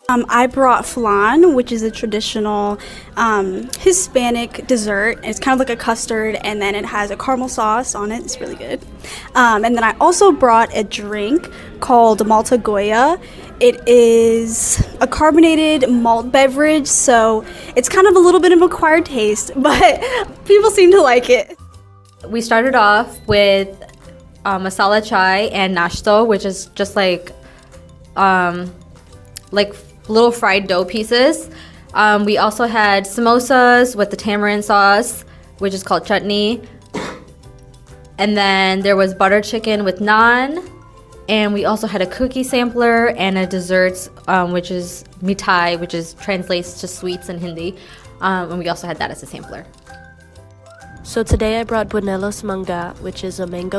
I brought flan, which is a traditional Hispanic dessert. It's kind of like a custard, and then it has a caramel sauce on it. It's really good. And then I also brought a drink called Malta Goya. It is a carbonated malt beverage, so it's kind of a little bit of an acquired taste, but people seem to like it. We started off with masala chai and nashto, which is just like little fried dough pieces. We also had samosas with the tamarind sauce, which is called chutney. And then there was butter chicken with naan. And we also had a cookie sampler and a dessert, which is mithai, which translates to sweets in Hindi. And we also had that as a sampler. So today I brought buñuelos manga, which is a mango